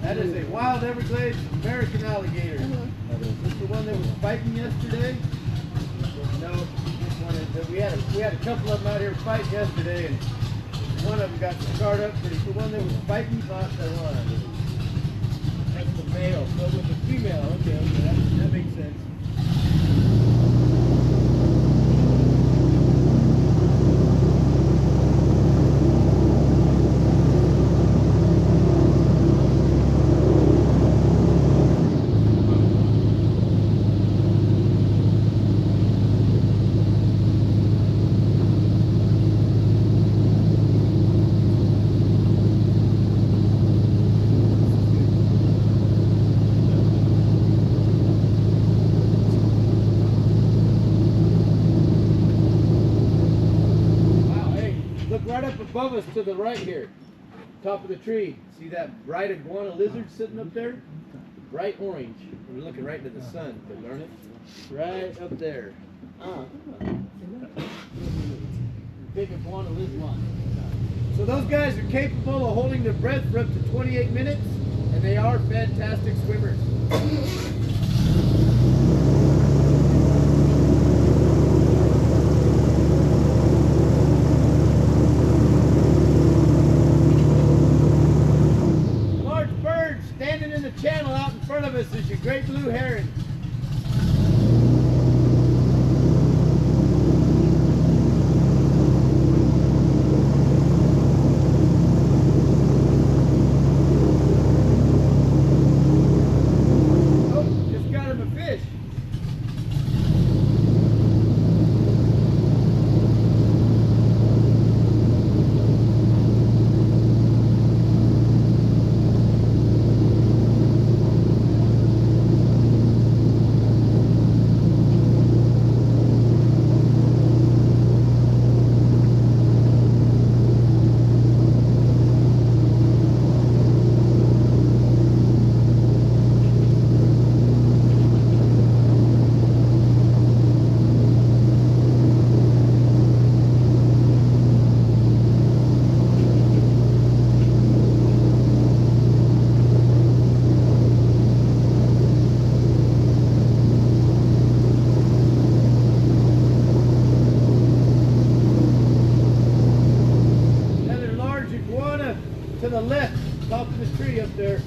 That is a wild Everglades American alligator. This is the one that was fighting yesterday. No, this one is, we had a couple of them out here fighting yesterday, and one of them got scarred up, but the one that was fighting not the one. That's the male. So it was the female. Okay, that makes sense. Right up above us to the right here, top of the tree. See that bright iguana lizard sitting up there? Bright orange. We're looking right into the sun, darn it. Right up there. Big iguana lizard. So those guys are capable of holding their breath for up to 28 minutes, and they are fantastic swimmers. Channel out in front of us is your great blue heron. Oh, just got him a fish. To the left, top of the tree up there.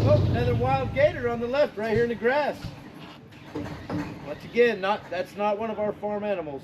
Oh, another wild gator on the left, right here in the grass. Once again, that's not one of our farm animals.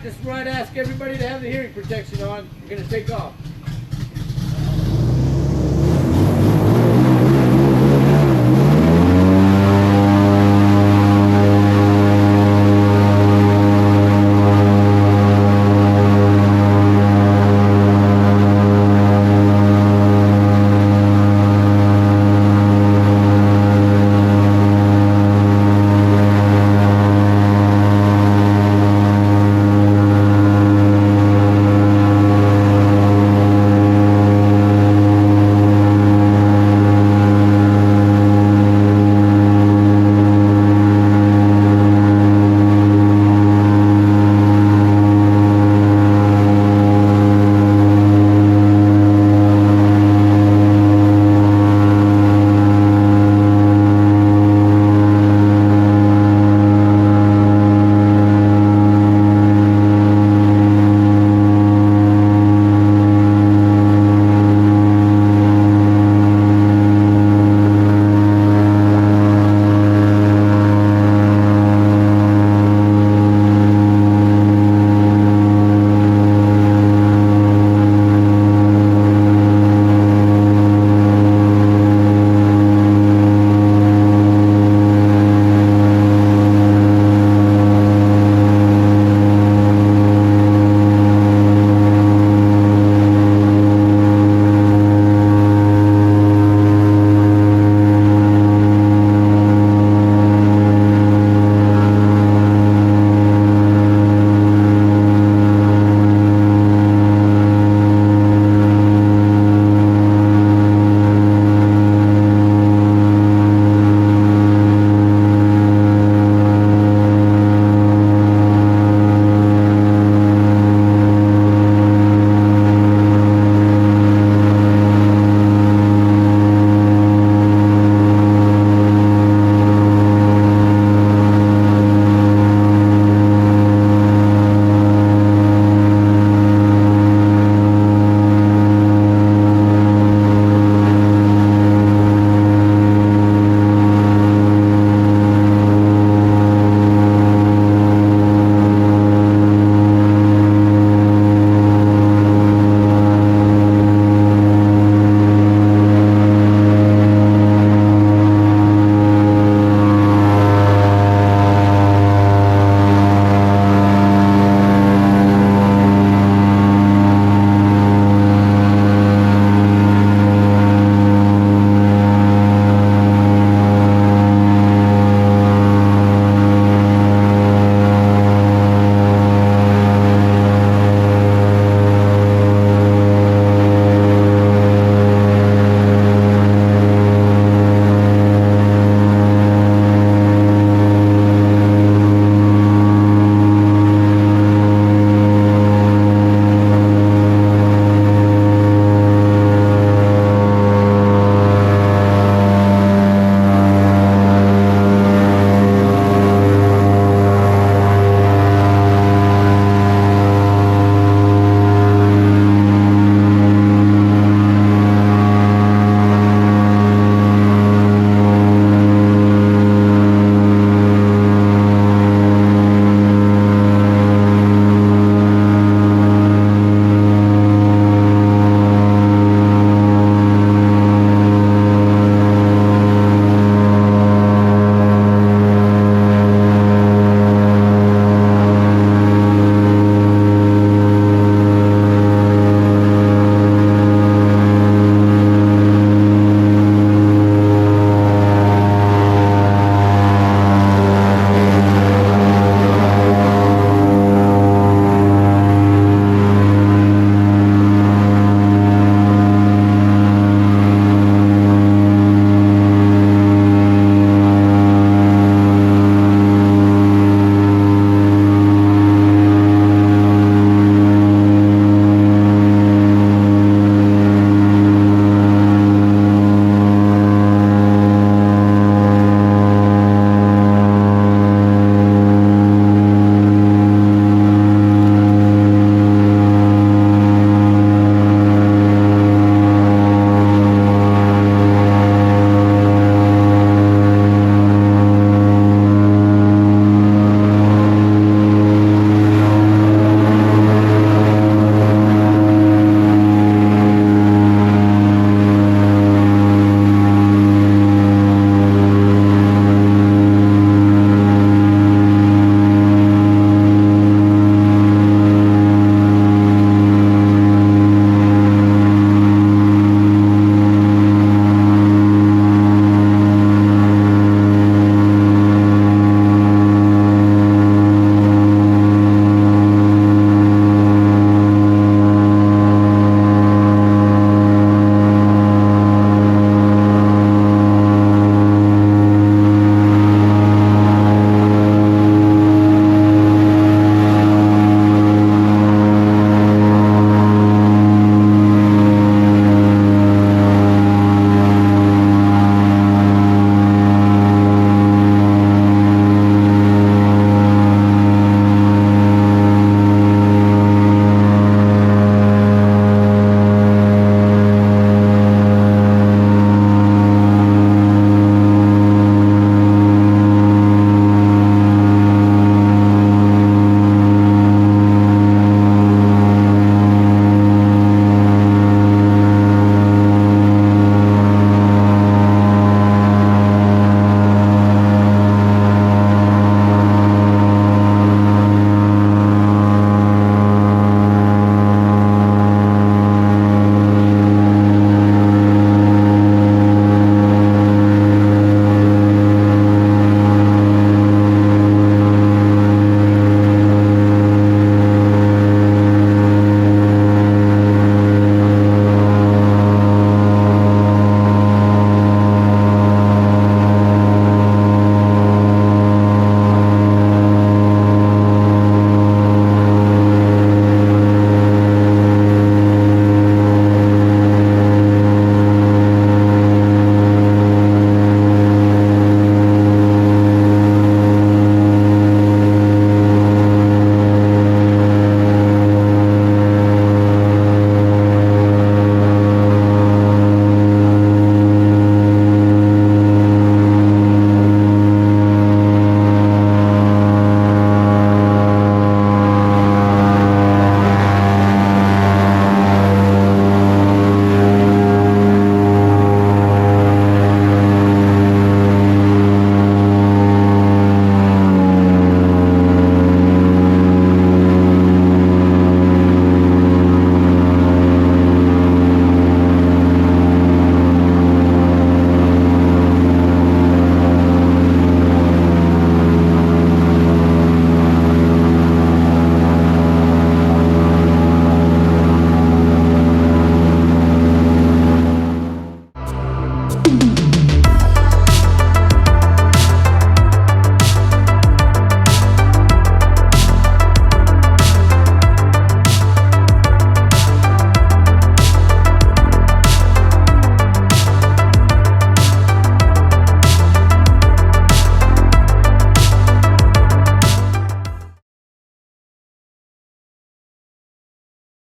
This is where I'd ask everybody to have the hearing protection on. We're going to take off.